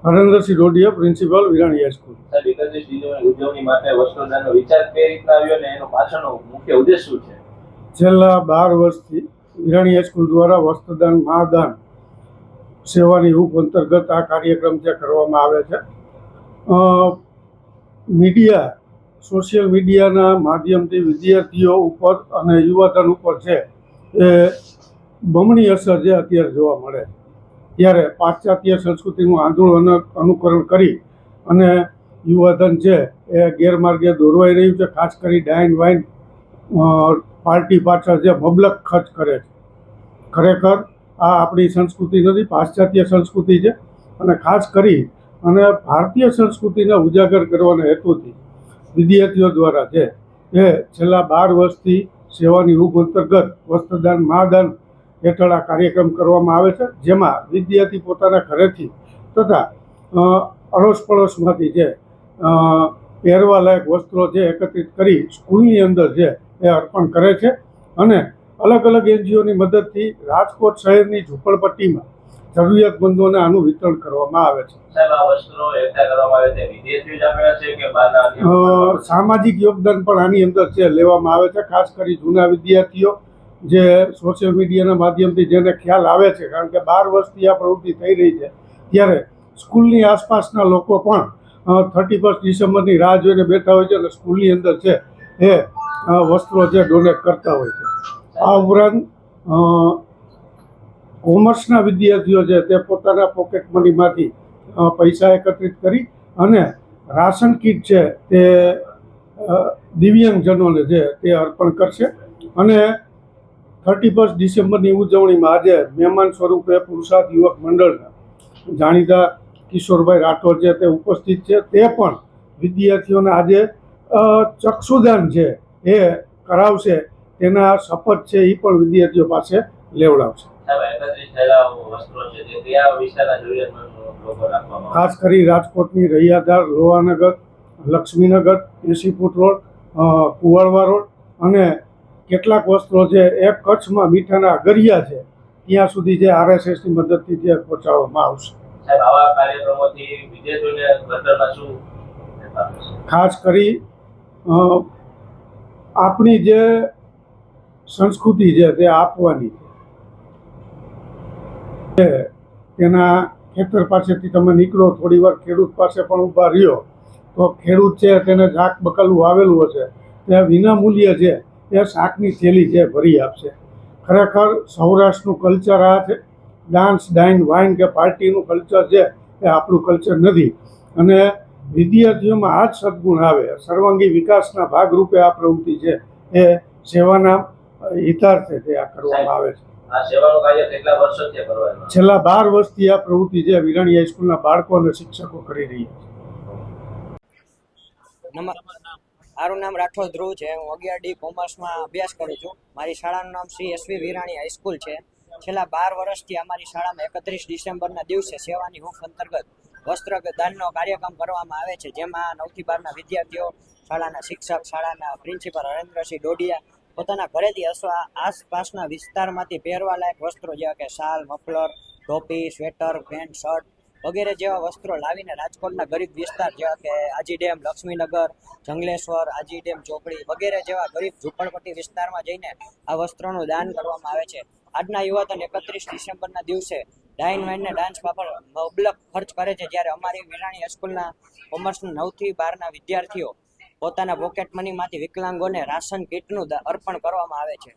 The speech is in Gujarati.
Harendrasinh Dodiya, principal, Virani high school. સાહેબ, 31 ડિસેમ્બરની ઉજવણી માટે વસ્ત્રદાનનો વિચાર કઈ રીતના આવ્યો અને એનો પાછળનો મુખ્ય ઉદ્દેશ શું છે? છેલ્લા 12 વર્ષથી વિરાણી હાઈસ્કૂલ દ્વારા વસ્ત્રદાન મહાદાન સેવાની હૂંફ અંતર્ગત આ કાર્યક્રમ જે કરવામાં આવે છે, મીડિયા, સોશિયલ મીડિયાના માધ્યમથી વિદ્યાર્થીઓ ઉપર અને યુવાધન ઉપર છે એ બમણી અસર જે અત્યારે જોવા મળે છે. ત્યારે પાશ્ચાત્ય સંસ્કૃતિનું આંધળું અનુકરણ કરી અને યુવાધન છે એ ગેરમાર્ગે દોરવાઈ રહ્યું છે. ખાસ કરી ડાઇન વાઇન પાર્ટી પાછળ જે મબલક ખર્ચ કરે છે, ખરેખર આ આપણી સંસ્કૃતિ નથી, પાશ્ચાત્ય સંસ્કૃતિ છે. અને ખાસ કરી અને ભારતીય સંસ્કૃતિને ઉજાગર કરવાના હેતુથી વિદ્યાર્થીઓ દ્વારા છે એ છેલ્લા 12 વર્ષથી સેવાની હૂંફ અંતર્ગત વસ્ત્રદાન મહાદાન હેઠળ આ કાર્યક્રમ કરવામાં આવે છે, જેમાં વિદ્યાર્થી પોતાના ઘરેથી તથા અડોશ પડોશમાંથી છે પહેરવા લાયક વસ્ત્રો છે એકત્રિત કરી સ્કૂલની અંદર છે એ અર્પણ કરે છે. અને અલગ અલગ એનજીઓની મદદથી રાજકોટ શહેરની ઝૂંપડપટ્ટીમાં જરૂરિયાતમંદોને આનું વિતરણ કરવામાં આવે છે. સામાજિક યોગદાન પણ આની અંદર છે લેવામાં આવે છે. ખાસ કરી જૂના વિદ્યાર્થીઓ જે સોશિયલ મીડિયાના માધ્યમથી જેને ખ્યાલ આવે છે, કારણ કે 12 વર્ષથી આ પ્રવૃત્તિ થઈ રહી છે, ત્યારે સ્કૂલની આસપાસના લોકો પણ 31 ડિસેમ્બરની રાહ જોઈને બેઠા હોય છે અને સ્કૂલની અંદર છે એ વસ્ત્રો જે ડોનેટ કરતા હોય છે. આ ઉપરાંત કોમર્સના વિદ્યાર્થીઓ છે તે પોતાના પોકેટ મનીમાંથી પૈસા એકત્રિત કરી અને રાશન કીટ છે તે દિવ્યાંગજનોને છે તે અર્પણ કરશે. અને 31 ડિસેમ્બરની ઉજવણીમાં આજે મહેમાન સ્વરૂપે પુરુષાર્થ યુવક મંડળના જાણીતા કિશોરભાઈ રાઠોડ છે તે ઉપસ્થિત છે. તે પણ વિદ્યાર્થીઓને આજે ચક્ષુદાન છે એ કરાવશે, તેના શપથ છે એ પણ વિદ્યાર્થીઓ પાસે લેવડાવશે. ખાસ કરી રાજકોટની Raiyadhar, Lohanagar, Laxminagar, 80 foot road, Kuvadva road અને કેટલાક વસ્ત્રો છે એ કચ્છમાં મીઠાના અગરિયા છે ત્યાં સુધી જે RSSની મદદથી જે પહોંચાડવામાં આવશે. ખાસ કરી આપણી જે સંસ્કૃતિ છે તે આપવાની છે, તેના ખેતર પાસેથી તમે નીકળો, થોડી વાર ખેડૂત પાસે પણ ઊભા રહ્યો તો ખેડૂત છે તેને શાક બકાલું વાવેલું હશે તે વિના મૂલ્યે છે એ શાકની થેલી છે ભરી આપશે. ખરેખર સૌરાષ્ટ્રનું કલ્ચર આ છે. ડાન્સ, ડાઇન, વાઇન કે પાર્ટીનું કલ્ચર છે એ આપણું કલ્ચર નથી. અને વિદ્યાર્થીઓમાં આ જ સદગુણ આવે, સર્વાંગી વિકાસના ભાગરૂપે આ પ્રવૃત્તિ છે એ સેવાના હિતાર્થે તે આ કરવામાં આવે છે. છેલ્લા 12 વર્ષથી આ પ્રવૃત્તિ છે વિરાણી હાઈસ્કૂલના બાળકો અને શિક્ષકો કરી રહ્યા છે. મારું નામ રાઠોડ ધ્રુવ છે. હું 11D કોમર્સમાં અભ્યાસ કરું છું. મારી શાળાનું નામ શ્રી SV વિરાણી હાઈસ્કૂલ છે. છેલ્લા 12 વર્ષથી અમારી શાળામાં 31 ડિસેમ્બરના દિવસે સેવાની હૂંફ અંતર્ગત વસ્ત્રદાનનો કાર્યક્રમ કરવામાં આવે છે, જેમાં 9 થી 12ના વિદ્યાર્થીઓ, શાળાના શિક્ષક, શાળાના પ્રિન્સિપાલ હરેન્દ્રસિંહ ડોડિયા પોતાના ઘરેથી અથવા આસપાસના વિસ્તારમાંથી પહેરવા લાયક વસ્ત્રો જેવા કે શાલ, મફલર, ટોપી, સ્વેટર, પેન્ટ, શર્ટ વગેરે જેવા વસ્ત્રો લાવીને રાજકોટના ગરીબ વિસ્તાર જેવા કે આજી ડેમ, લક્ષ્મીનગર, જંગલેશ્વર, આજી ડેમ ચોકડી વગેરે જેવા ગરીબ ઝૂંપડપટ્ટી વિસ્તારમાં જઈને આ વસ્ત્રોનું દાન કરવામાં આવે છે. આજના યુવાધન 31 ડિસેમ્બરના દિવસે ડાઇન વાઇનને ડાન્સ પાપડ મબલક ખર્ચ કરે છે, જ્યારે અમારી વિરાણી હાઈસ્કૂલના કોમર્સના 9 થી 12ના વિદ્યાર્થીઓ પોતાના પોકેટ મનીમાંથી વિકલાંગોને રાશન કીટનું અર્પણ કરવામાં આવે છે.